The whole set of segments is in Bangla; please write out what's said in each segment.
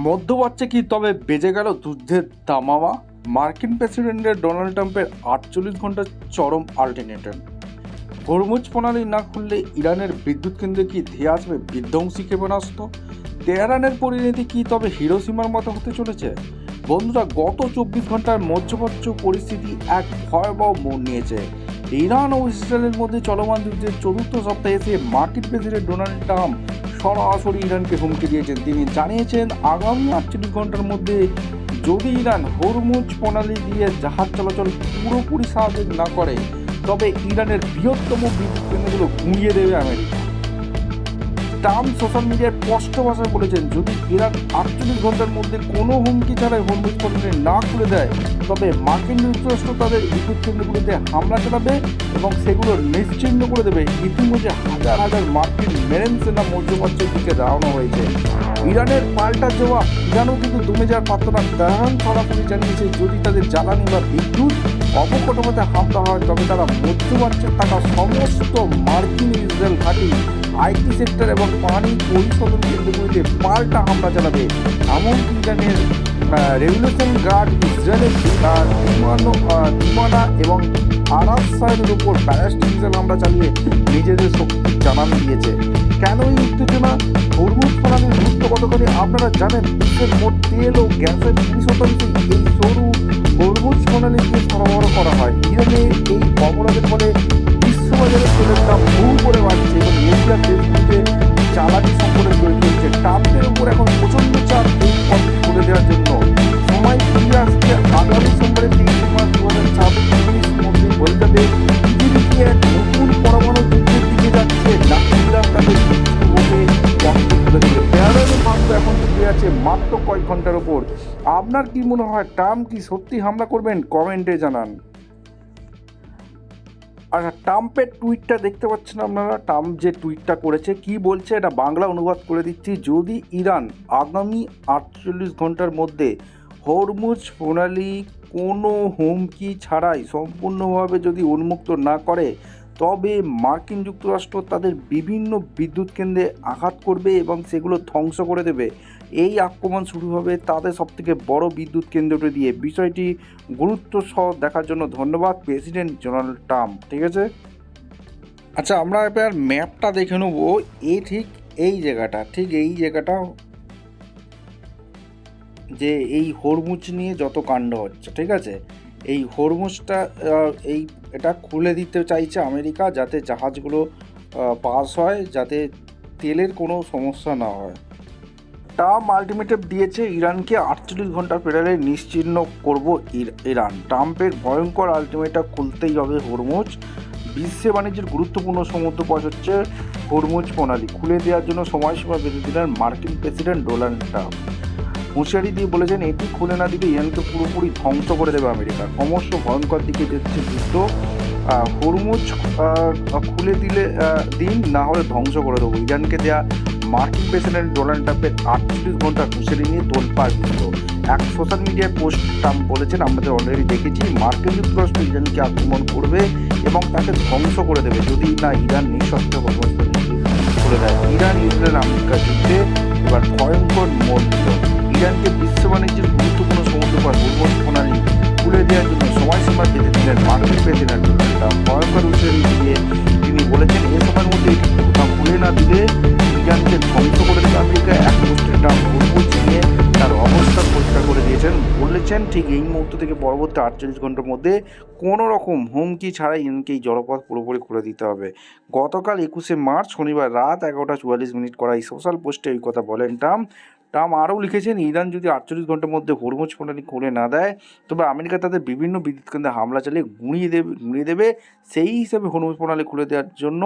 মধ্যপ্রাচ্যে কি তবে বেজে গেল যুদ্ধের দামামা? মার্কিন প্রেসিডেন্টের ডোনাল্ড ট্রাম্পের 48 ঘন্টার চরম আল্টিমেটাম। হরমুজ প্রণালী না খুললে ইরানের বিদ্যুৎ কেন্দ্রে কি ধেয়ে আসবে বিধ্বংসী ক্ষেপণাস্ত্র? তেহরানের পরিণতি কি তবে হিরোশিমার মতো হতে চলেছে? বন্ধুরা, গত 24 ঘন্টার মধ্যপ্রাচ্য পরিস্থিতি এক ভয়াবহ মোড় নিয়েছে। ইরান ও ইসরায়েলের মধ্যে চলমান যুদ্ধের চতুর্থ সপ্তাহে এসে মার্কিন প্রেসিডেন্ট ডোনাল্ড ট্রাম্প সরাসরি ইরানকে হুমকি দিয়েছেন। তিনি জানিয়েছেন, আগামী 48 ঘন্টার মধ্যে যদি ইরান হরমুজ প্রণালী দিয়ে জাহাজ চলাচল পুরোপুরি স্বাভাবিক না করে, তবে ইরানের বৃহত্তম বিদ্যুৎ কেন্দ্রগুলো গুঁড়িয়ে দেবে আমেরিকা। ট্রাম্প সোশ্যাল মিডিয়ায় স্পষ্ট ভাষায় বলেছেন, যদি ইরান 48 ঘন্টার মধ্যে কোনো হুমকি ছাড়াই হরমুজ প্রণালী না খুলে দেয়, তবে মার্কিন যুক্তরাষ্ট্র তাদের বিদ্যুৎ কেন্দ্রগুলিতে হামলা চালাবে এবং সেগুলো নিশ্চিহ্ন করে দেবে। ইতিমধ্যে হাজার হাজার মার্কিন মেরিন সেনা মধ্যপ্রাচ্যের দিকে রওনা হয়েছে। ইরানের পাল্টা জবাব, ইরানও কিন্তু দমে যাওয়ার পাত্র না। তেহরান সরাসরি জানিয়েছে, যদি তাদের জ্বালানি বা বিদ্যুৎ অবকাঠামোতে হামলা হয়, তবে তারা মধ্যপ্রাচ্যে থাকা সমস্ত মার্কিন ইসরায়েল ঘাঁটি, আইটি সেক্টর এবং পানি পরিশোধন কেন্দ্রগুলিতে পাল্টা হামলা চালাবে। এমনকি ইরানের রেভলিউশন গার্ড ইসরায়েলের বিমানা এবং আরাফসাইনের উপর ব্যালিস্টিক মিসাইল হামলা চালিয়ে নিজেদের শক্তি জানান দিয়েছে। কেন এই উত্তেজনা? হরমুজ প্রণালীর গুরুত্ব কতখানি আপনারা জানেন? বিশ্বের মোট তেল ও গ্যাসের 30% এই সরু হরমুজ প্রণালী দিয়ে সরবরাহ করা হয়। ইরানে এই অবরোধের ফলে বিশ্ববাজারে তেলের দাম বহু করে বাড়ছে এবং এশিয়ার দেশগুলিতে জ্বালানি সংকটে তৈরি হচ্ছে। ট্রাম্পের উপর এখন প্রচণ্ড চাপ এই পথে খুলে দেওয়ার জন্য। সময় ফিরে আসছে আগামী সোমবারের 23 মার্চ 2026 মধ্যে বলে যাবে পৃথিবী কি এক নতুন পরমাণু যুদ্ধের দিকে যাচ্ছে, নাকি ইরান তাদের খুলে দেবে। তেহরানের ভাগ্য এখন চলে আছে মাত্র কয়েক ঘন্টার উপর। আপনার কি মনে হয়, ট্রাম্প কি সত্যি হামলা করবেন? কমেন্টে জানান। আচ্ছা, ট্রাম্পের টুইটটা দেখতে পাচ্ছেন আপনারা। ট্রাম্প যে টুইটটা করেছে, কি বলছে এটা বাংলা অনুবাদ করে দিচ্ছি। যদি ইরান আগামী 48 ঘন্টার মধ্যে হরমুজ প্রণালী কোনো হুমকি ছাড়াই সম্পূর্ণভাবে যদি উন্মুক্ত না করে, তবে মার্কিন যুক্তরাষ্ট্র তাদের বিভিন্ন বিদ্যুৎ কেন্দ্রে আঘাত করবে এবং সেগুলো ধ্বংস করে দেবে। এই আক্রমণ শুরু হবে তাদের সবথেকে বড় বিদ্যুৎ কেন্দ্রটি দিয়ে। বিষয়টি গুরুত্ব সহ দেখার জন্য ধন্যবাদ প্রেসিডেন্ট ডোনাল্ড ট্রাম্প। ঠিক আছে, আচ্ছা আমরা এবার ম্যাপটা দেখে নেবো। ঠিক এই জায়গাটা যে এই হরমুজ নিয়ে যত কাণ্ড হচ্ছে, ঠিক আছে, এই হরমুজটা এটা খুলে দিতে চাইছে আমেরিকা, যাতে জাহাজগুলো পাস হয়, যাতে তেলের কোনো সমস্যা না হয়। ট্রাম্প আলটিমেটাম দিয়েছে ইরানকে 48 ঘন্টার পেরালে নিশ্চিহ্ন করব ইরান। ট্রাম্পের ভয়ঙ্কর আলটিমেটাম, খুলতেই হবে হরমুজ। বিশ্বে বাণিজ্যের গুরুত্বপূর্ণ সমুদ্রপথ হচ্ছে হরমুজ প্রণালী, খুলে দেওয়ার জন্য সময়সীমা বেঁধে দিলেন মার্কিন প্রেসিডেন্ট ডোনাল্ড ট্রাম্প। হুঁশিয়ারি দিয়ে বলেছেন, এটি খুলে না দিলে ইরানকে পুরোপুরি ধ্বংস করে দেবে আমেরিকা। ক্রমশ ভয়ঙ্কর দিকে যাচ্ছে যুদ্ধ। হরমুজ খুলে দিন, না হলে ধ্বংস করে দেবো। ইরানকে দেয়া মার্কিন প্রেসিডেন্ট ডোনাল্ড ট্রাম্পের 48 ঘন্টার হুঁশিয়ারি নিয়ে তোলপাড় বিশ্ব। এক সোশ্যাল মিডিয়ায় পোস্ট ট্রাম্প বলেছেন, আমাদের অলরেডি দেখেছি মার্কিন যুক্তরাষ্ট্র ইরানকে আক্রমণ করবে এবং তাকে ধ্বংস করে দেবে যদি না ইরান নিঃশর্ত হরমুজ করে দেয়। ইরান ইসরায়েল আমেরিকা যুদ্ধে এবার ভয়ঙ্কর মোড় দিল। ইরানকে বিশ্ব বাণিজ্যের গুরুত্বপূর্ণ সমুদ্রপথ হরমুজ প্রণালী খুলে দেওয়ার জন্য সময়সীমা বেঁধে দিলেন মার্কিন প্রেসিডেন্ট ডোনাল্ড ট্রাম্প। ভয়ঙ্কর হুঁশিয়ারি দিয়ে তিনি বলেছেন, এ সময়ের মধ্যে এটি কোথাও খুলে না দিলে ইরানকে ধ্বংস করে দেবে আমেরিকা। এক পোস্টে ট্রাম্প হরমুজ নিয়ে তার অবস্থা পরিষ্কার করে দিয়েছেন। বলেছেন, ঠিক এই মুহূর্ত থেকে পরবর্তী 48 ঘন্টার মধ্যে কোনো রকম হুমকি ছাড়াই ইরানকে এই জলপথ পুরোপুরি খুলে দিতে হবে। গতকাল 21 মার্চ শনিবার রাত 11:44 করা এই সোশ্যাল পোস্টে এই কথা বলেন ট্রাম্প। ট্রাম্প আরও লিখেছেন, ইরান যদি 48 ঘন্টার মধ্যে হরমুজ প্রণালী খুলে না দেয়, তবে আমেরিকা তাদের বিভিন্ন বিদ্যুৎ কেন্দ্রে হামলা চালিয়ে গুঁড়িয়ে দেবে। সেই হিসেবে হরমুজ প্রণালী খুলে দেওয়ার জন্য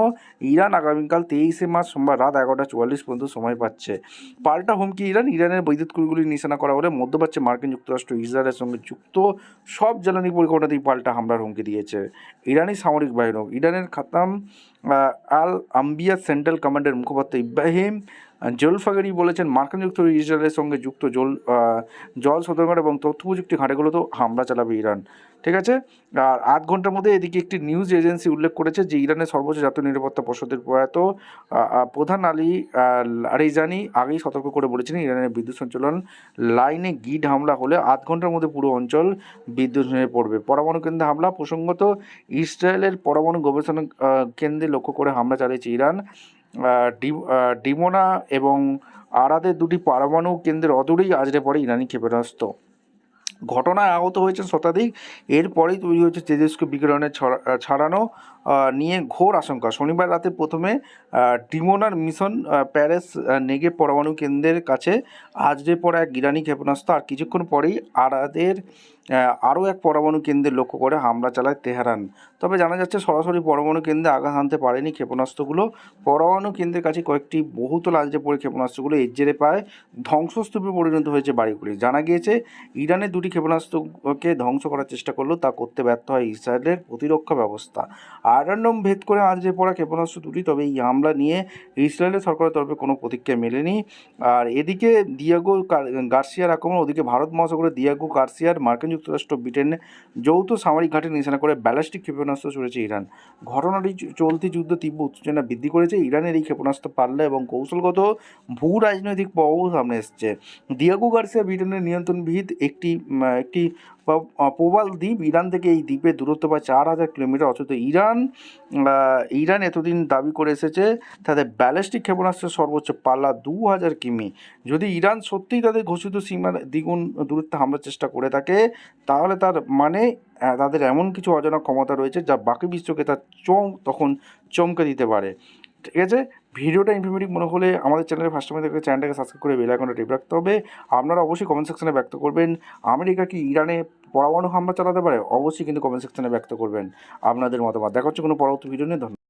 ইরান আগামীকাল 23 মার্চ সোমবার রাত 11:44 পর্যন্ত সময় পাচ্ছে। পাল্টা হুমকি ইরানের বিদ্যুৎ কেন্দ্রগুলি নিশানা করা হলে মধ্যপ্রাচ্যে মার্কিন যুক্তরাষ্ট্র ইসরায়েলের সঙ্গে যুক্ত সব জ্বালানি পরিকল্পনাতেই পাল্টা হামলার হুমকি দিয়েছে ইরানি সামরিক বাহিনী। ইরানের খাতাম আল আম্বিয়া সেন্ট্রাল কমান্ডের মুখপাত্র ইব্রাহিম জলফাগারি বলেছেন, মার্কিন যুক্তরাষ্ট্র ইসরায়েলের সঙ্গে যুক্ত জল সতর্কতা এবং তথ্য প্রযুক্তি ঘাঁটিগুলোতেও হামলা চালাবে ইরান। ঠিক আছে। আর আধ ঘন্টার মধ্যে এদিকে একটি নিউজ এজেন্সি উল্লেখ করেছে যে ইরানের সর্বোচ্চ জাতীয় নিরাপত্তা পরিষদের প্রয়াত প্রধান আলী রেজানি আগেই সতর্ক করে বলেছিলেন ইরানের বিদ্যুৎ সঞ্চালন লাইনে গিড হামলা হলে আধ ঘন্টার মধ্যে পুরো অঞ্চল বিদ্যুৎহীন পড়বে। পরমাণু কেন্দ্রে হামলা প্রসঙ্গত ইসরায়েলের পরমাণু গবেষণা কেন্দ্রে লক্ষ্য করে হামলা চালিয়েছে ইরান। ডিমোনা এবং আরাদের দুটি পরমাণু কেন্দ্রের অদূরেই আছড়ে পড়ে ইরানি ক্ষেপণাস্ত্র। ঘটনায় আহত হয়েছেন শতাধিক। এরপরেই তৈরি হয়েছে তেজস্ক্রিয় বিকিরণের ছড়ানো নিয়ে ঘোর আশঙ্কা। শনিবার রাতে প্রথমে ডিমোনার মিশন প্যারিস নেগেভ পরমাণু কেন্দ্রের কাছে আছড়ে পড়া এক ইরানি ক্ষেপণাস্ত্র, আর কিছুক্ষণ পরেই আরাদের আরও এক পরমাণু কেন্দ্রে লক্ষ্য করে হামলা চালায় তেহরান। তবে জানা যাচ্ছে সরাসরি পরমাণু কেন্দ্রে আঘাত হানতে পারেনি ক্ষেপণাস্ত্রগুলো। পরমাণু কেন্দ্রের কাছে কয়েকটি বহুতল আছড়ে পড়ে ক্ষেপণাস্ত্রগুলো এর জেরে প্রায় ধ্বংসস্তূপে পরিণত হয়েছে বাড়িগুলি। জানা গিয়েছে ইরানের দুটি ক্ষেপণাস্ত্রকে ধ্বংস করার চেষ্টা করলেও তা করতে ব্যর্থ হয় ইসরায়েলের প্রতিরক্ষা ব্যবস্থা। আয়রন ভেদ করে আছড়ে পড়া ক্ষেপণাস্ত্র দুটি। তবে এই হামলা নিয়ে ইসরায়েলের সরকারের তরফে কোনো প্রতিক্রিয়া মেলেনি। আর এদিকে দিয়েগো গার্সিয়ার আক্রমণ, ওদিকে ভারত মহাসাগরে দিয়েগো গার্সিয়ার মার্কিন যুক্তরাষ্ট্র ব্রিটেনের যৌথ সামরিক ঘাঁটি নিশানা করে ব্যালিস্টিক ক্ষেপণাস্ত্র ছুড়েছে ইরান। ঘটনাটি চলতি যুদ্ধ তীব্র উত্তেজনা বৃদ্ধি করেছে। ইরানের এই ক্ষেপণাস্ত্র পাল্লা এবং কৌশলগত ভূ রাজনৈতিক প্রভাবও সামনে এসছে। দিয়েগো গার্সিয়া ব্রিটেনের নিয়ন্ত্রণবিহীন একটি প্রবাল দ্বীপ। ইরান থেকে এই দ্বীপের দূরত্ব প্রায় 4000 কিলোমিটার। অথচ ইরান এতদিন দাবি করে এসেছে তাদের ব্যালিস্টিক ক্ষেপণাস্ত্রের সর্বোচ্চ পাল্লা 2000 কিমি। যদি ইরান সত্যিই তাদের ঘোষিত সীমার দ্বিগুণ দূরত্বে হামলার চেষ্টা করে থাকে, তাহলে তার মানে তাদের এমন কিছু অজানা ক্ষমতা রয়েছে যা বাকি বিশ্বকে তার তখন চমকে দিতে পারে। ঠিক আছে, ভিডিওটা ইনফরমেটিভ মনে হলে আমাদের চ্যানেলে ফার্স্ট টাইম দেখে চ্যানেলটাকে সাবস্ক্রাইব করে বেল আইকনটা টিপ রাখতে হবে। আপনারা অবশ্যই কমেন্ট সেকশনে ব্যক্ত করবেন আমেরিকা কি ইরানে পরমাণু হামলা চালাতে পারে। অবশ্যই কিন্তু কমেন্ট সেকশনে ব্যক্ত করবেন আপনাদের মতামত। দেখা হচ্ছে কোনো পরবর্তী ভিডিও নিয়ে। ধন্যবাদ।